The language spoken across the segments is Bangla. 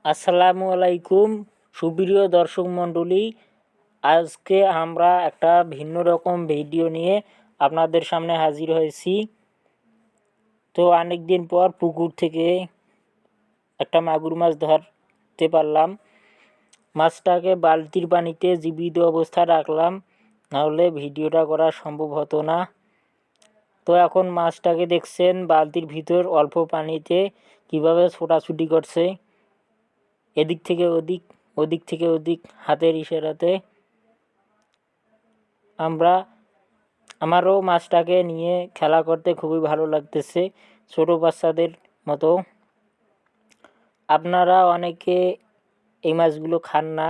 আসসালামু আলাইকুম সুপ্রিয় দর্শক মণ্ডলী, আজকে আমরা একটা ভিন্ন রকম ভিডিও নিয়ে আপনাদের সামনে হাজির হয়েছি। তো অনেক দিন পর পুকুর থেকে একটা মাগুর মাছ ধরতে পারলাম। মাছটাকে বালতির পানিতে জীবিত অবস্থায় রাখলাম, নাহলে ভিডিওটা করা সম্ভব হতো না। তো এখন মাছটাকে দেখছেন বালতির ভিতর অল্প পানিতে কিভাবে ছোটাছুটি করছে, এদিক থেকে ওদিক, ওদিক থেকে ওদিক, হাতের ইশারাতে। আমারও মাছটাকে নিয়ে খেলা করতে খুবই ভালো লাগতেছে, ছোট বাচ্চাদের মতো। আপনারা অনেকে এই মাছগুলো খান না,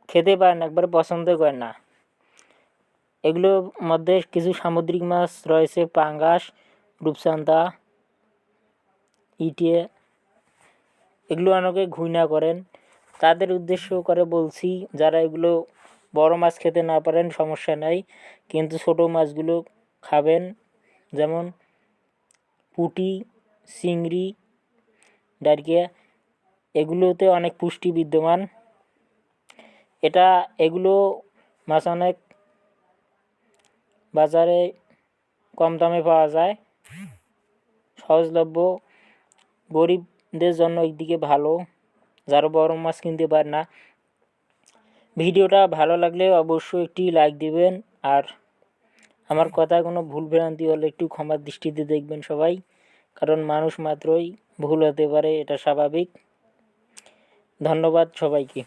খেতে পারেন, একবার পছন্দ করেন না। এগুলোর মধ্যে কিছু সামুদ্রিক মাছ রয়েছে, পাঙ্গাস, রূপচাঁদা, ইটিয়ে। এগুলো অনেকে ঘৃণা করেন, তাদের উদ্দেশ্য করে বলছি, যারা এগুলো বড় মাছ খেতে না পারেন সমস্যা নাই, কিন্তু ছোট মাছগুলো খাবেন। যেমন পুঁটি, চিংড়ি, ডারকিয়া, এগুলোতে অনেক পুষ্টি বিদ্যমান। এগুলো মাছ অনেক বাজারে কম দামে পাওয়া যায়, সহজলভ্য। গরিবদের জন্য একদিকে ভালো, যারা বড় মাছ কিনতে পারে না। ভিডিওটা ভালো লাগলে অবশ্যই একটি লাইক দিবেন, আর আমার কথায় কোনো ভুল ভ্রান্তি হলে একটু ক্ষমার দৃষ্টিতে দেখবেন সবাই, কারণ মানুষ মাত্রই ভুল হতে পারে, এটা স্বাভাবিক। ধন্যবাদ সবাইকে।